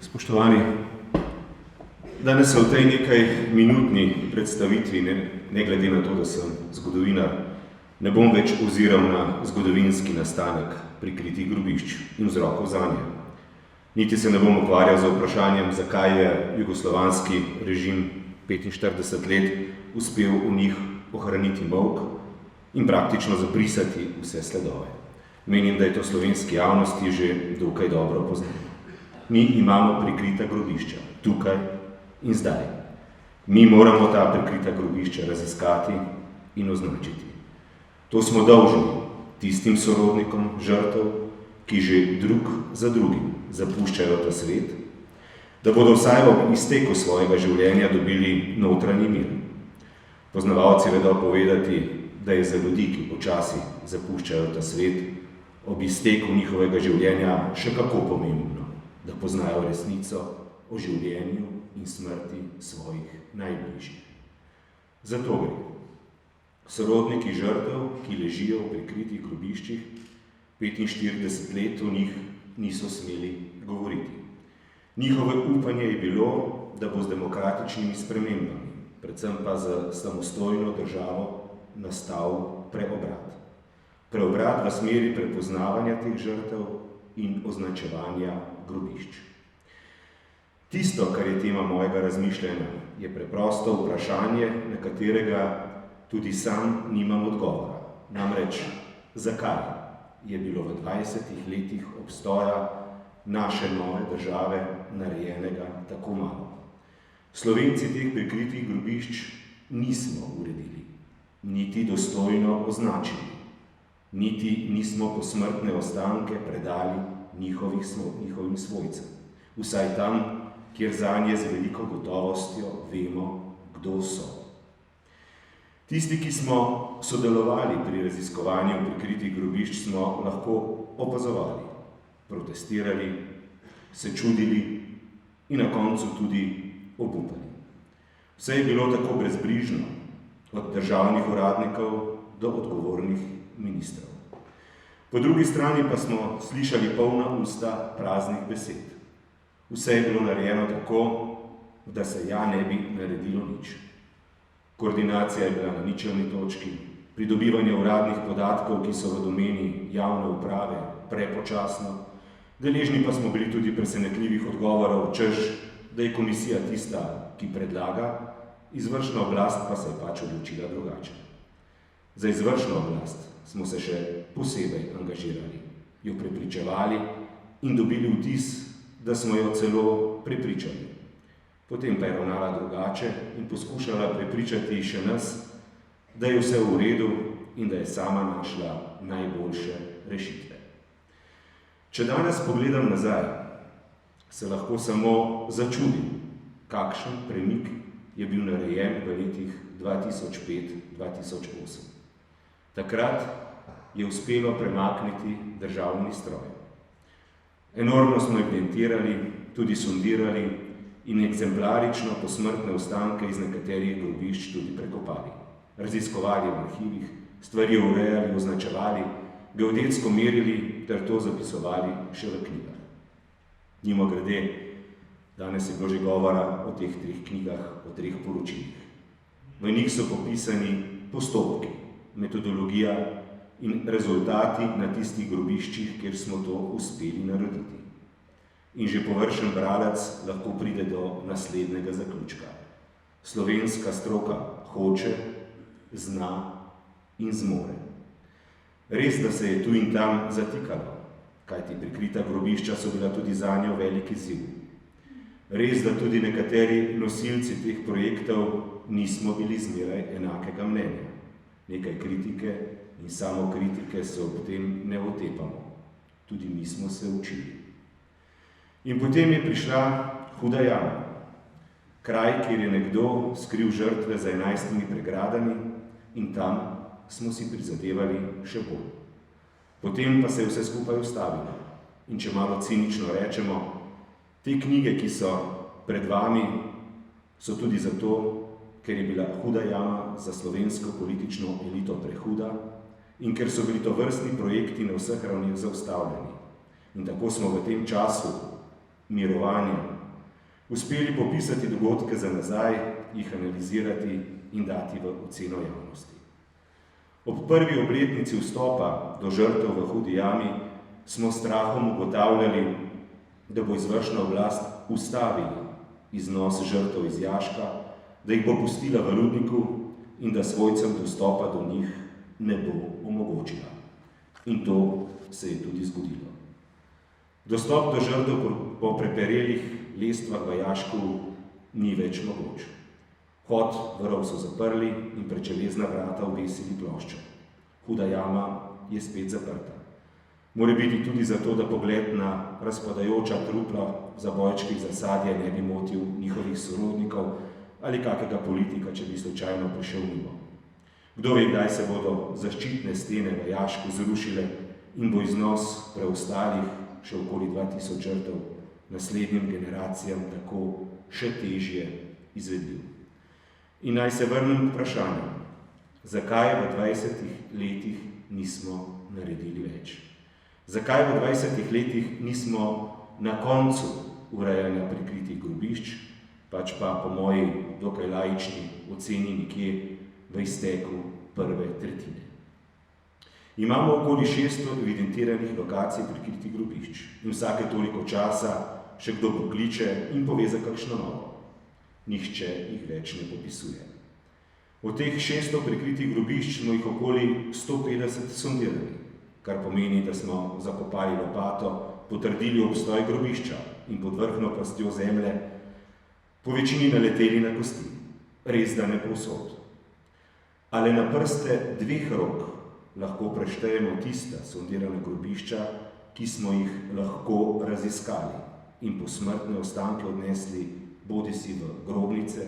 Spoštovani, danes se v tej nekaj minutni predstavitvi, ne glede na to, da sem zgodovinar, ne bom več oziral na zgodovinski nastanek prikritih grobišč in vzrokov zanje. Niti se ne bom ukvarjal z vprašanjem, zakaj je jugoslovanski režim 45 let uspel v njih ohraniti molk in praktično zabrisati vse sledove. Menim, da je to slovenski javnosti že dokaj dobro poznano. Mi imamo prikrita grobišča, tukaj in zdaj. Mi moramo ta prikrita grobišča raziskati in označiti. To smo dolžni tistim sorodnikom žrtev, ki že drug za drugim zapuščajo ta svet, da bodo vsaj ob izteku svojega življenja dobili notranji mir. Poznavalci vedo povedati, da je za ljudi, ki počasi zapuščajo ta svet, ob izteku njihovega življenja še kako pomembno, da poznajo resnico o življenju in smrti svojih najbližjih. Zato gre. Sorodniki žrtev, ki ležijo v prikritih grobiščih, 45 let o njih niso smeli govoriti. Njihove upanje je bilo, da bo z demokratičnimi spremembami, predvsem pa z samostojno državo, nastal preobrat. Preobrat v smeri prepoznavanja teh žrtev in označevanja grobišč. Tisto, kar je tema mojega razmišljanja, je preprosto vprašanje, na katerega tudi sam nimam odgovora. Namreč, zakaj je bilo v 20 letih obstoja naše nove države narejenega tako malo? Slovenci teh prikritih grobišč nismo uredili, niti dostojno označili, niti nismo posmrtne ostanke predali njihovim svojcem. Vsaj tam, kjer zanje z veliko gotovostjo vemo, kdo so. Tisti, ki smo sodelovali pri raziskovanju prikritih grobišč, smo lahko opazovali, protestirali, se čudili in na koncu tudi obupali. Vse je bilo tako brezbrižno, od državnih uradnikov do odgovornih ministrov. Po drugi strani pa smo slišali polna usta praznih besed. Vse je bilo narejeno tako, da se ja ne bi naredilo nič. Koordinacija je bila na ničelni točki, pridobivanje uradnih podatkov, ki so v domeni javne uprave, prepočasno, deležni pa smo bili tudi presenetljivih odgovorov, češ, da je komisija tista, ki predlaga, izvršna oblast pa se je pač odločila drugače. Za izvršno oblast smo se še posebej angažirali, jo prepričevali in dobili vtis, da smo jo celo prepričali. Potem pa je ravnala drugače in poskušala prepričati še nas, da je vse v redu in da je sama našla najboljše rešitve. Če danes pogledam nazaj, se lahko samo začudim, kakšen premik je bil narejen v letih 2005-2008. Takrat je uspelo premakniti državni stroj. Enormno smo evidentirali, tudi sondirali in eksemplarično posmrtne ostanke iz nekaterih grobišč tudi prekopali. Raziskovali v arhivih, stvari urejali, označevali, geodetsko merili ter to zapisovali še v knjigah. Mimogrede, danes je bilo že govora o teh 3 knjigah, o 3 poročilih. V njih so popisani postopki, metodologija in rezultati na tistih grobiščih, kjer smo to uspeli narediti. In že površen bralec lahko pride do naslednjega zaključka. Slovenska stroka hoče, zna in zmore. Res, da se je tu in tam zatikalo, kajti prikrita grobišča so bila tudi zanjo velik izziv. Res, da tudi nekateri nosilci teh projektov nismo bili zmeraj enakega mnenja. Nekaj kritike in samokritike se ob tem ne otepamo. Tudi mi smo se učili. In potem je prišla Huda jama, kraj, kjer je nekdo skril žrtve za 11 pregradami in tam smo si prizadevali še bolj. Potem pa se je vse skupaj ustavilo. In če malo cinično rečemo, te knjige, ki so pred vami, so tudi zato, ker je bila Huda jama za slovensko politično elito prehuda in ker so bili tovrstni projekti na vseh ravneh zaustavljeni. In tako smo v tem času mirovanja, uspeli popisati dogodke za nazaj, jih analizirati in dati v oceno javnosti. Ob prvi obletnici vstopa do žrtev v Hudi jami smo s strahom ugotavljali, da bo izvršna oblast ustavila iznos žrtev iz jaška, da jih bo pustila v rudniku in da svojcem dostopa do njih ne bo omogočila. In to se je tudi zgodilo. Dostop do žrtev po preperelih lestvah v jašku ni več mogoč. Vhod v rov so zaprli in pred železna vrata obesili ploščo. Huda jama je spet zaprta. More biti tudi zato, da pogled na razpadajoča trupla v zabojčkih za sadje ne bi motil njihovih sorodnikov ali kakega politika, če bi slučajno prišel mimo. Kdo ve, kdaj se bodo zaščitne stene v jašku zrušile in bo iznos preostalih še okoli 2000 žrtev naslednjim generacijam tako še težje izvedljiv. In naj se vrnem k vprašanju, zakaj v 20 letih nismo naredili več? Zakaj v 20 letih nismo na koncu urejanja prikritih grobišč, pač pa po moji dokaj laični oceni nekje v izteku prve tretjine? Imamo okoli 600 evidentiranih lokacij prikritih grobišč in vsake toliko časa še kdo pokliče in pove za kakšno novo. Nihče jih več ne popisuje. Od teh 600 prikritih grobišč smo jih okoli 150 sondirali, kar pomeni, da smo zakopali lopato, potrdili obstoj grobišča in pod vrhno pastjo zemlje po večini naleteli na kosti. Res da ne povsod. Ali na prste 2 rok lahko preštejemo tista sondirana grobišča, ki smo jih lahko raziskali in posmrtne ostanke odnesli bodisi v grobnice,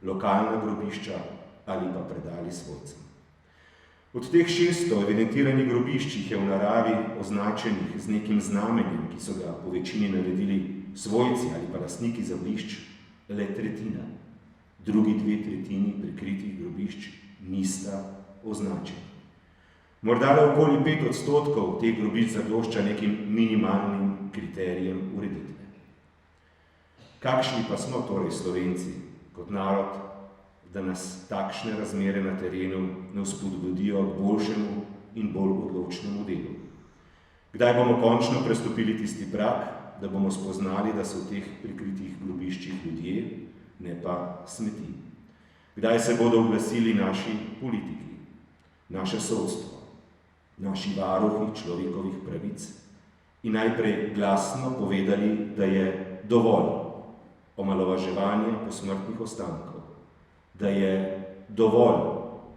lokalna grobišča ali pa predali svojcem. Od teh 600 evidentiranih grobišč je v naravi označenih z nekim znamenjem, ki so ga po večini naredili svojci ali pa lastniki zemljišč, le tretjina. Drugi 2 tretjini prikritih grobišč nista označeni. Morda le okoli 5% teh grobišč zadošča nekim minimalnim kriterijem ureditve. Kakšni pa smo torej Slovenci kot narod, da nas takšne razmere na terenu ne vzpodbudijo k boljšemu in bolj odločnemu delu? Kdaj bomo končno prestopili tisti prag, da bomo spoznali, da so v teh prikritih grobiščih ljudje, ne pa smeti? Kdaj se bodo oglasili naši politiki, naše sodstvo, naši varuhi človekovih pravic in najprej glasno povedali, da je dovolj omalovaževanje posmrtnih ostankov, da je dovolj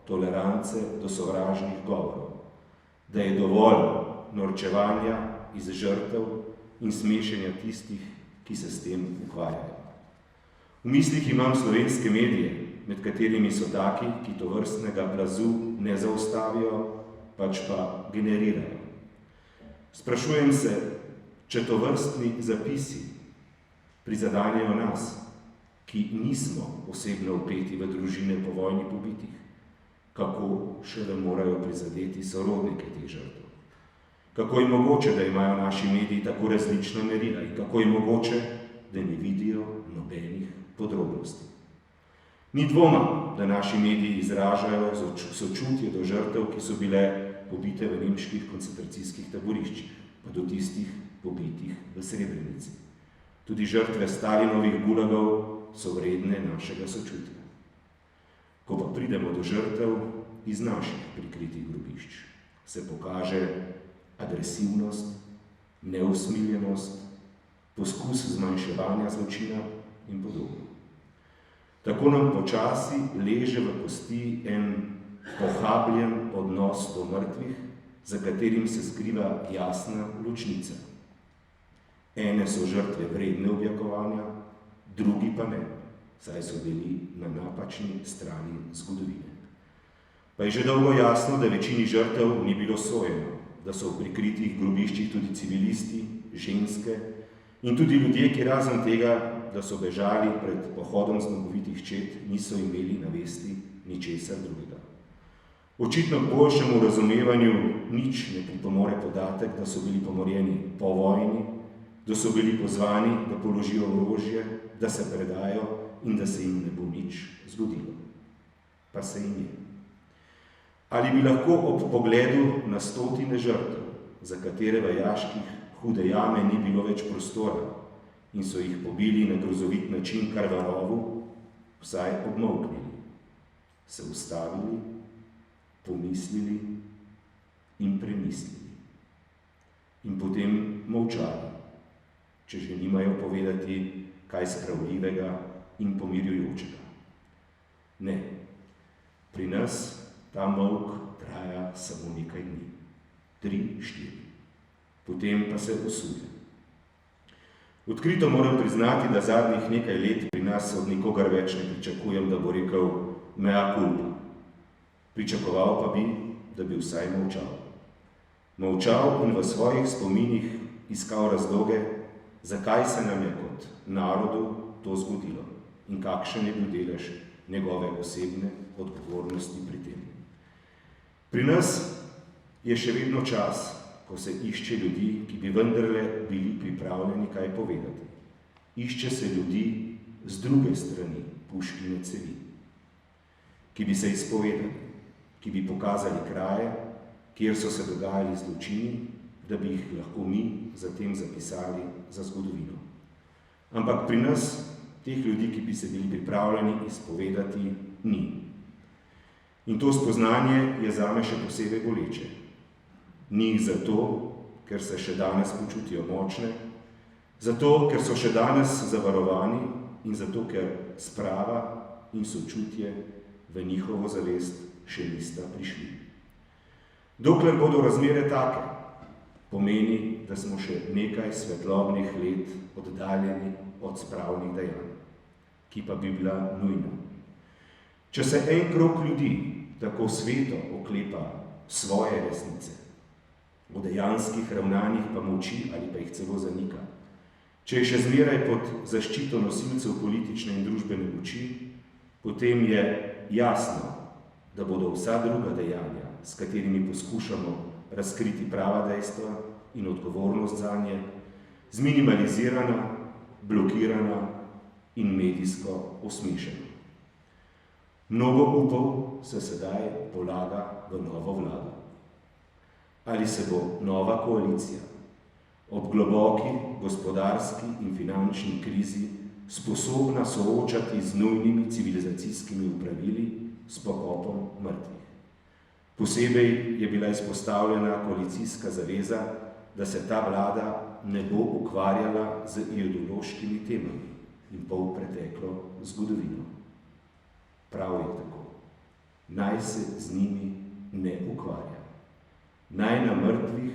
tolerance do sovražnih govorov, da je dovolj norčevanja iz žrtev in smešenja tistih, ki se s tem ukvarjajo. V mislih imam slovenske medije, med katerimi so taki, ki tovrstnega plazu ne zaustavijo, pač pa generirajo. Sprašujem se, če tovrstni zapisi prizadanjajo nas, ki nismo osebno vpeti v družine po vojni pobitih, kako šele morajo prizadeti sorodnike teh žrtev. Kako je mogoče, da imajo naši mediji tako različna merila in kako je mogoče, da ne vidijo nobenih podrobnosti. Ni dvoma, da naši mediji izražajo sočutje do žrtev, ki so bile pobite v nemških koncentracijskih taboriščih, pa do tistih pobitih v Srebrenici. Tudi žrtve Stalinovih gulagov so vredne našega sočutja. Ko pa pridemo do žrtev iz naših prikritih grobišč, se pokaže agresivnost, neusmiljenost, poskus zmanjševanja zločina in podobno. Tako nam počasi leže v kosti en pohabljen odnos do mrtvih, za katerim se skriva jasna ločnica. Ene so žrtve vredne objakovanja, drugi pa ne, saj so bili na napačni strani zgodovine. Pa je že dolgo jasno, da večini žrtev ni bilo sojeno, da so v prikritih grobiščih tudi civilisti, ženske in tudi ljudje, ki razen tega, da so bežali pred pohodom zmagovitih čet, niso imeli na vesti ničesar drugega. Očitno k boljšemu razumevanju nič ne pripomore podatek, da so bili pomorjeni po vojni, da so bili pozvani, da položijo orožje, da se predajo in da se jim ne bo nič zgodilo. Pa se jim je. Ali bi lahko ob pogledu na stotine žrtev, za katere v jaških hude jame ni bilo več prostora in so jih pobili na grozovit način kar v rovu, vsaj obmolknili, se ustavili, pomislili in premislili. In potem molčali, če že nimajo povedati kaj spravljivega in pomirjujočega. Ne, pri nas ta molk traja samo nekaj dni, 3, 4, potem pa se usuje. Odkrito moram priznati, da zadnjih nekaj let pri nas od nikogar več ne pričakujem, da bo rekel mea culpa. Pričakoval pa bi, da bi vsaj molčal. Molčal in v svojih spominih iskal razloge, zakaj se nam je kot narodu to zgodilo in kakšen je bil delež njegove osebne odgovornosti pri tem. Pri nas je še vedno čas, ko se išče ljudi, ki bi vendarle bili pripravljeni kaj povedati. Išče se ljudi z druge strani puškine cevi, ki bi se izpovedali, ki bi pokazali kraje, kjer so se dogajali zločini, da bi jih lahko mi zatem zapisali za zgodovino. Ampak pri nas teh ljudi, ki bi se bili pripravljeni izpovedati, ni. In to spoznanje je zame še posebej boleče. Ni jih zato, ker se še danes počutijo močne, zato, ker so še danes zavarovani in zato, ker sprava in sočutje v njihovo zavest še nista prišli. Dokler bodo razmere take, pomeni, da smo še nekaj svetlobnih let oddaljeni od spravnih dejanj, ki pa bi bila nujna. Če se en krog ljudi tako sveto oklepa svoje resnice, o dejanskih ravnanjih pa molči ali pa jih celo zanika, če je še zmeraj pod zaščito nosilcev politične in družbene moči, potem je jasno, da bodo vsa druga dejanja, s katerimi poskušamo razkriti prava dejstva in odgovornost zanje, zminimalizirana, blokirana in medijsko osmešena. Mnogo upov se sedaj polaga v novo vlado. Ali se bo nova koalicija ob globoki gospodarski in finančni krizi sposobna soočati z nujnimi civilizacijskimi upravili s pokopom mrtvih. Posebej je bila izpostavljena koalicijska zaveza, da se ta vlada ne bo ukvarjala z ideološkimi temami in polpreteklo zgodovino. Prav je tako. Naj se z njimi ne ukvarja. Naj na mrtvih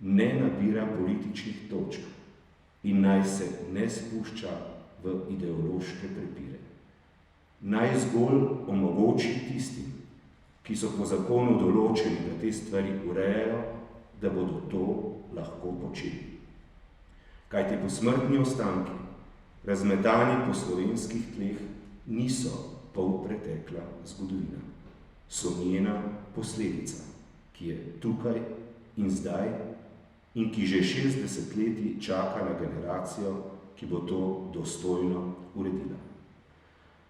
ne nabira političnih točk in naj se ne spušča v ideološke prepire. Naj zgolj omogoči tistim, ki so po zakonu določeni, da te stvari urejajo, da bodo to lahko počeli. Kajti posmrtni ostanki, razmetani po slovenskih tleh, niso polpretekla zgodovina. So njena posledica, ki je tukaj in zdaj in ki že 60 leti čaka na generacijo, ki bo to dostojno uredila.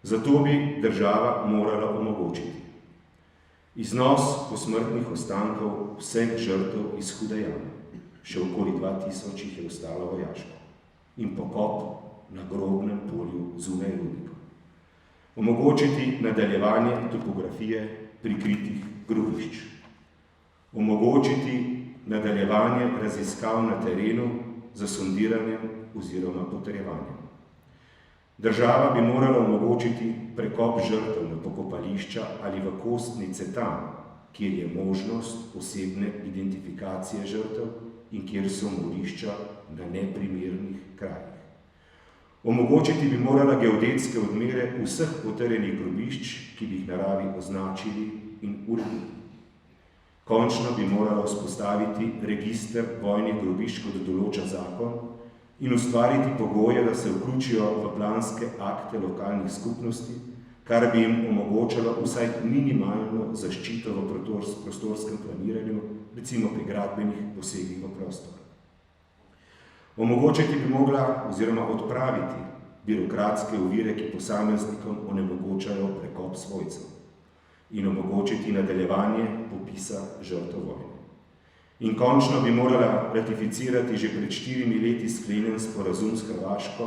Zato bi država morala omogočiti iznos posmrtnih ostankov vseh žrtev iz hude jame, še okoli 2000 jih je ostalo vojaško, in pokop na grobnem polju zunaj rudnika. Omogočiti nadaljevanje topografije prikritih grobišč. Omogočiti nadaljevanje raziskav na terenu za sondiranjem oziroma potrjevanjem. Država bi morala omogočiti prekop žrtev na pokopališča ali v kostnice tam, kjer je možnost osebne identifikacije žrtev in kjer so morišča na neprimernih krajih. Omogočiti bi morala geodetske odmere vseh potrjenih grobišč, ki bi jih naravi označili in uredili. Končno bi morala vzpostaviti register vojnih grobišč, kot določa zakon, in ustvariti pogoje, da se vključijo v planske akte lokalnih skupnosti, kar bi jim omogočalo vsaj minimalno zaščito v prostorskem planiranju, recimo pri gradbenih posegih v prostor. Omogočiti bi mogla oziroma odpraviti birokratske ovire, ki posameznikom onemogočajo prekop svojcev in omogočiti nadaljevanje popisa žrtev vojne. In končno bi morala ratificirati že pred 4 leti sklenjen sporazum s Hrvaško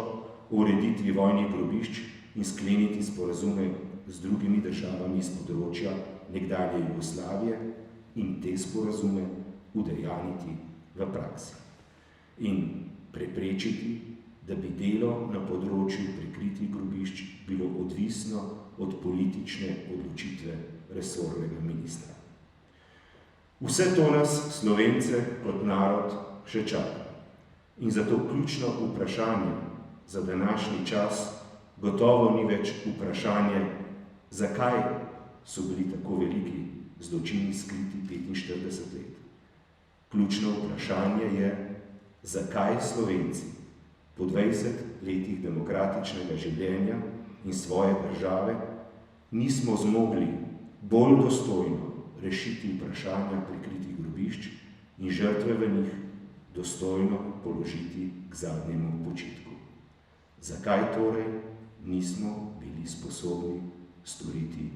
o ureditvi vojnih grobišč in skleniti sporazume z drugimi državami iz področja nekdanje Jugoslavije in te sporazume udejaniti v praksi. In preprečiti, da bi delo na področju prikritih grobišč bilo odvisno od politične odločitve resornega ministra. Vse to nas, Slovence, kot narod še čaka. In zato ključno vprašanje za današnji čas gotovo ni več vprašanje, zakaj so bili tako veliki zločini skriti 45 let. Ključno vprašanje je, zakaj Slovenci po 20 letih demokratičnega življenja in svoje države nismo zmogli bolj dostojno rešiti vprašanja prikritih grobišč in žrtve v njih dostojno položiti k zadnjemu počitku. Zakaj torej nismo bili sposobni storiti